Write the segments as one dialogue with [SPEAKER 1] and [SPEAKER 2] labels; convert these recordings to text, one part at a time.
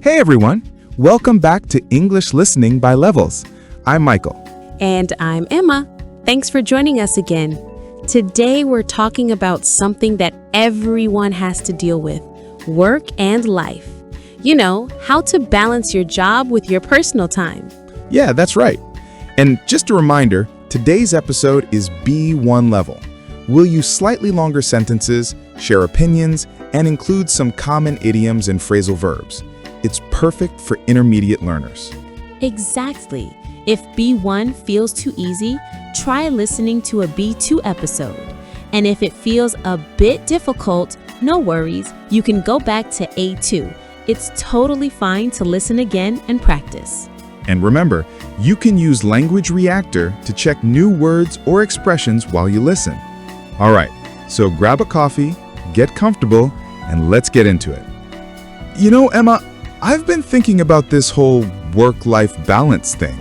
[SPEAKER 1] Hey everyone, welcome back to English Listening by Levels. I'm Michael.
[SPEAKER 2] And I'm Emma. Thanks for joining us again. Today we're talking about something that everyone has to deal with, work and life. You know, how to balance your job with your personal time.
[SPEAKER 1] Yeah, that's right. And just a reminder, today's episode is B1 level. We'll use slightly longer sentences, share opinions, and include some common idioms and phrasal verbs. It's perfect for intermediate learners.
[SPEAKER 2] Exactly. If B1 feels too easy, try listening to a B2 episode. And if it feels a bit difficult, no worries, you can go back to A2. It's totally fine to listen again and practice.
[SPEAKER 1] And remember, you can use Language Reactor to check new words or expressions while you listen. All right, so grab a coffee, get comfortable, and let's get into it. You know, Emma, I've been thinking about this whole work-life balance thing.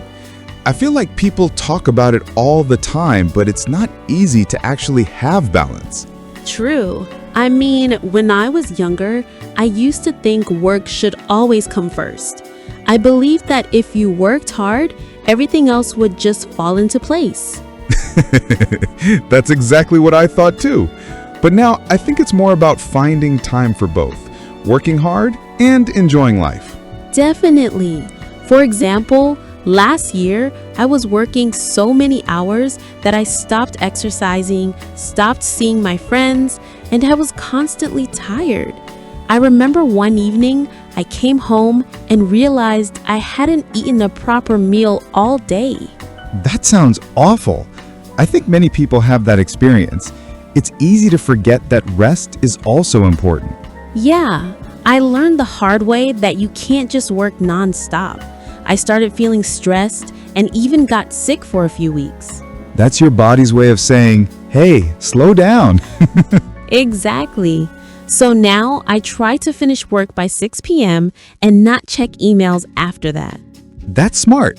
[SPEAKER 1] I feel like people talk about it all the time, but it's not easy to actually have balance.
[SPEAKER 2] True. I mean, when I was younger, I used to think work should always come first. I believed that if you worked hard, everything else would just fall into place.
[SPEAKER 1] That's exactly what I thought too. But now I think it's more about finding time for both, working hard and enjoying life.
[SPEAKER 2] Definitely. For example, last year, I was working so many hours that I stopped exercising, stopped seeing my friends, and I was constantly tired. I remember one evening, I came home and realized I hadn't eaten a proper meal all day.
[SPEAKER 1] That sounds awful. I think many people have that experience. It's easy to forget that rest is also important.
[SPEAKER 2] Yeah, I learned the hard way that you can't just work nonstop. I started feeling stressed and even got sick for a few weeks.
[SPEAKER 1] That's your body's way of saying, hey, slow down.
[SPEAKER 2] Exactly. So now I try to finish work by 6 p.m. and not check emails after that.
[SPEAKER 1] That's smart.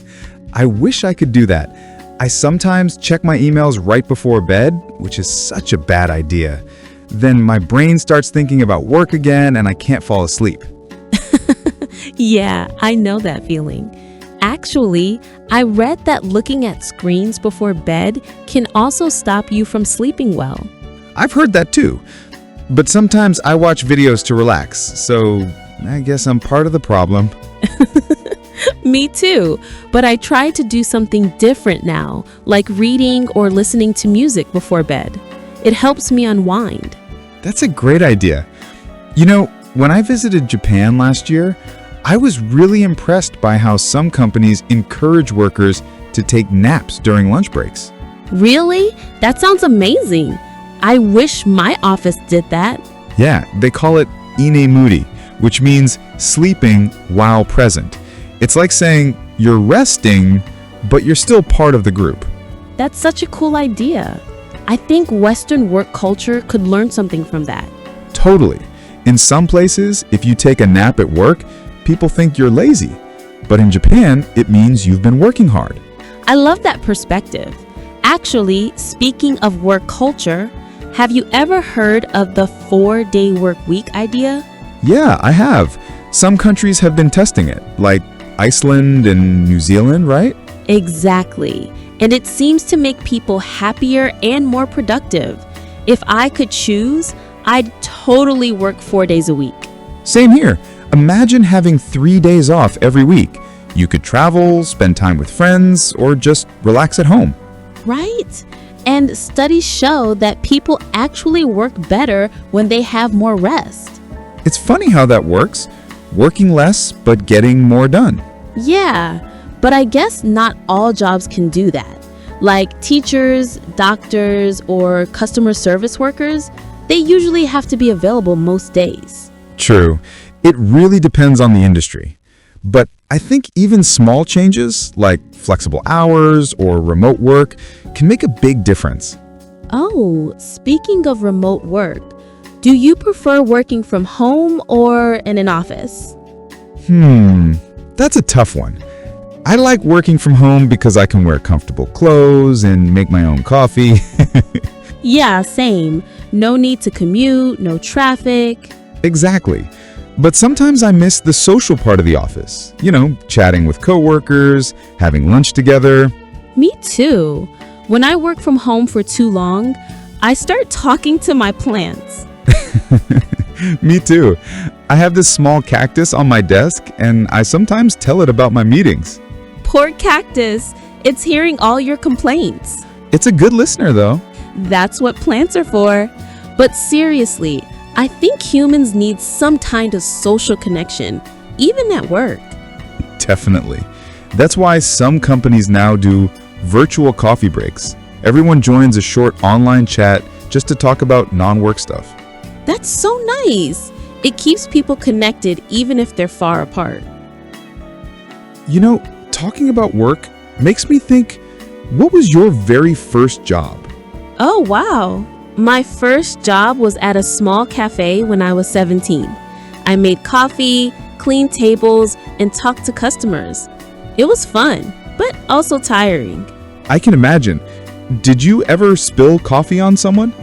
[SPEAKER 1] I wish I could do that. I sometimes check my emails right before bed, which is such a bad idea. Then my brain starts thinking about work again and I can't fall asleep.
[SPEAKER 2] Yeah, I know that feeling. Actually, I read that looking at screens before bed can also stop you from sleeping well.
[SPEAKER 1] I've heard that too. But sometimes I watch videos to relax, so I guess I'm part of the problem.
[SPEAKER 2] Me too, but I try to do something different now, like reading or listening to music before bed. It helps me unwind.
[SPEAKER 1] That's a great idea. You know, when I visited Japan last year, I was really impressed by how some companies encourage workers to take naps during lunch breaks.
[SPEAKER 2] Really? That sounds amazing. I wish my office did that.
[SPEAKER 1] Yeah, they call it inemuri, which means sleeping while present. It's like saying you're resting, but you're still part of the group.
[SPEAKER 2] That's such a cool idea. I think Western work culture could learn something from that.
[SPEAKER 1] Totally. In some places, if you take a nap at work, people think you're lazy. But in Japan, it means you've been working hard.
[SPEAKER 2] I love that perspective. Actually, speaking of work culture, have you ever heard of the 4-day work week idea?
[SPEAKER 1] Yeah, I have. Some countries have been testing it, like Iceland and New Zealand, right?
[SPEAKER 2] Exactly. And it seems to make people happier and more productive. If I could choose, I'd totally work 4 days a week.
[SPEAKER 1] Same here. Imagine having 3 days off every week. You could travel, spend time with friends, or just relax at home.
[SPEAKER 2] Right? And studies show that people actually work better when they have more rest.
[SPEAKER 1] It's funny how that works. Working less, but getting more done.
[SPEAKER 2] Yeah, but I guess not all jobs can do that. Like teachers, doctors, or customer service workers, they usually have to be available most days.
[SPEAKER 1] True. It really depends on the industry. But I think even small changes, like flexible hours or remote work, can make a big difference.
[SPEAKER 2] Oh, speaking of remote work, do you prefer working from home or in an office?
[SPEAKER 1] That's a tough one. I like working from home because I can wear comfortable clothes and make my own coffee.
[SPEAKER 2] Yeah, same. No need to commute, no traffic.
[SPEAKER 1] Exactly. But sometimes I miss the social part of the office. You know, chatting with coworkers, having lunch together.
[SPEAKER 2] Me too. When I work from home for too long, I start talking to my plants.
[SPEAKER 1] Me too. I have this small cactus on my desk, and I sometimes tell it about my meetings.
[SPEAKER 2] Poor cactus. It's hearing all your complaints.
[SPEAKER 1] It's a good listener, though.
[SPEAKER 2] That's what plants are for. But seriously, I think humans need some kind of social connection, even at work.
[SPEAKER 1] Definitely. That's why some companies now do virtual coffee breaks. Everyone joins a short online chat just to talk about non-work stuff.
[SPEAKER 2] That's so nice. It keeps people connected even if they're far apart.
[SPEAKER 1] You know, talking about work makes me think, what was your very first job?
[SPEAKER 2] Oh, wow. My first job was at a small cafe when I was 17. I made coffee, cleaned tables, and talked to customers. It was fun, but also tiring.
[SPEAKER 1] I can imagine. Did you ever spill coffee on someone?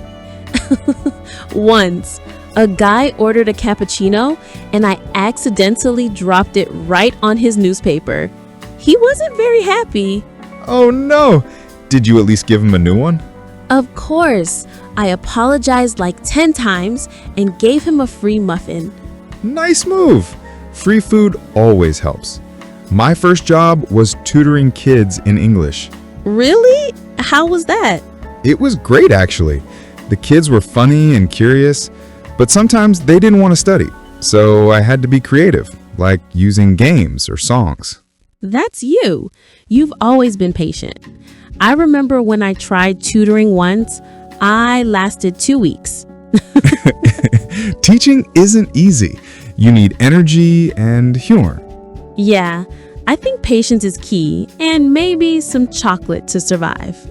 [SPEAKER 2] Once, a guy ordered a cappuccino and I accidentally dropped it right on his newspaper. He wasn't very happy.
[SPEAKER 1] Oh no! Did you at least give him a new one?
[SPEAKER 2] Of course, I apologized like 10 times and gave him a free muffin.
[SPEAKER 1] Nice move! Free food always helps. My first job was tutoring kids in English.
[SPEAKER 2] Really? How was that?
[SPEAKER 1] It was great, actually. The kids were funny and curious, but sometimes they didn't want to study, so I had to be creative, like using games or songs.
[SPEAKER 2] That's you. You've always been patient. I remember when I tried tutoring once, I lasted 2 weeks.
[SPEAKER 1] Teaching isn't easy. You need energy and humor.
[SPEAKER 2] Yeah, I think patience is key and maybe some chocolate to survive.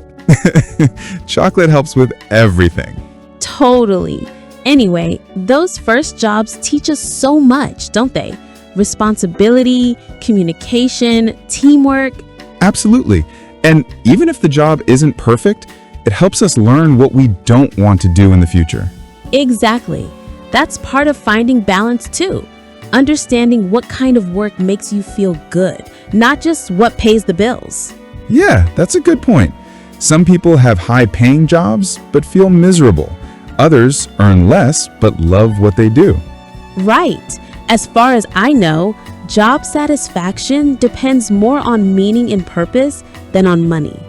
[SPEAKER 1] Chocolate helps with everything.
[SPEAKER 2] Totally. Anyway, those first jobs teach us so much, don't they? Responsibility, communication, teamwork.
[SPEAKER 1] Absolutely. And even if the job isn't perfect, it helps us learn what we don't want to do in the future.
[SPEAKER 2] Exactly. That's part of finding balance too. Understanding what kind of work makes you feel good, not just what pays the bills.
[SPEAKER 1] Yeah, that's a good point. Some people have high-paying jobs but feel miserable. Others earn less but love what they do.
[SPEAKER 2] Right. As far as I know, job satisfaction depends more on meaning and purpose than on money.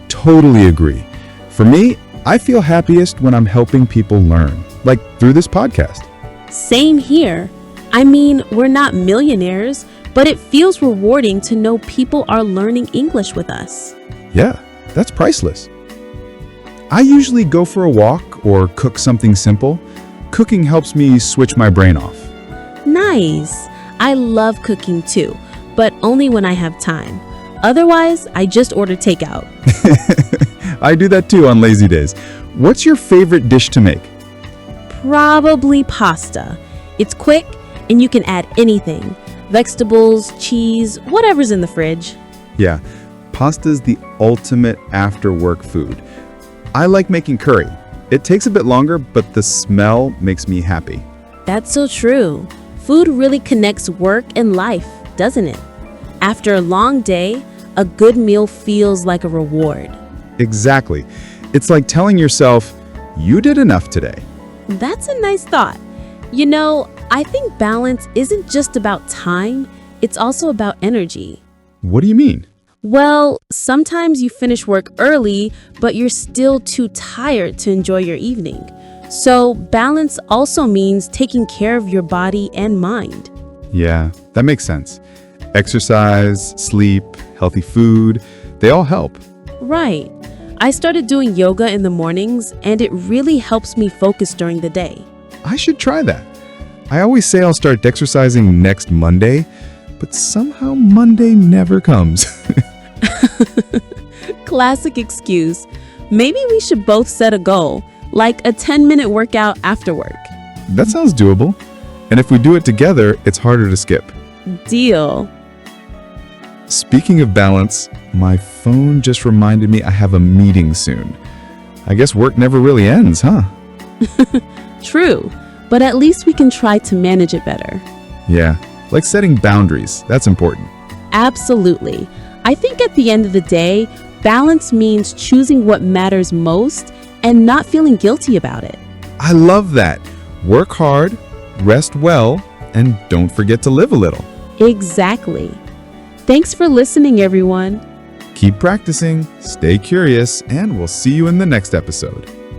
[SPEAKER 1] Totally agree. For me, I feel happiest when I'm helping people learn, like through this podcast.
[SPEAKER 2] Same here. I mean, we're not millionaires, but it feels rewarding to know people are learning English with us.
[SPEAKER 1] Yeah, that's priceless. I usually go for a walk or cook something simple. Cooking helps me switch my brain off.
[SPEAKER 2] Nice. I love cooking too, but only when I have time. Otherwise, I just order takeout.
[SPEAKER 1] I do that too on lazy days. What's your favorite dish to make?
[SPEAKER 2] Probably pasta. It's quick and you can add anything. Vegetables, cheese, whatever's in the fridge.
[SPEAKER 1] Yeah, pasta's the ultimate after-work food. I like making curry. It takes a bit longer, but the smell makes me happy.
[SPEAKER 2] That's so true. Food really connects work and life, doesn't it? After a long day, a good meal feels like a reward.
[SPEAKER 1] Exactly. It's like telling yourself, you did enough today.
[SPEAKER 2] That's a nice thought. You know, I think balance isn't just about time, it's also about energy.
[SPEAKER 1] What do you mean?
[SPEAKER 2] Well, sometimes you finish work early, but you're still too tired to enjoy your evening. So balance also means taking care of your body and mind.
[SPEAKER 1] Yeah, that makes sense. Exercise, sleep, healthy food, they all help.
[SPEAKER 2] Right. I started doing yoga in the mornings, and it really helps me focus during the day.
[SPEAKER 1] I should try that. I always say I'll start exercising next Monday, but somehow Monday never comes.
[SPEAKER 2] Classic excuse. Maybe we should both set a goal, like a 10-minute workout after work.
[SPEAKER 1] That sounds doable. And if we do it together, it's harder to skip.
[SPEAKER 2] Deal.
[SPEAKER 1] Speaking of balance, my phone just reminded me I have a meeting soon. I guess work never really ends, huh?
[SPEAKER 2] True, but at least we can try to manage it better.
[SPEAKER 1] Yeah, like setting boundaries. That's important.
[SPEAKER 2] Absolutely. I think at the end of the day, balance means choosing what matters most and not feeling guilty about it.
[SPEAKER 1] I love that. Work hard, rest well, and don't forget to live a little.
[SPEAKER 2] Exactly. Thanks for listening, everyone.
[SPEAKER 1] Keep practicing, stay curious, and we'll see you in the next episode.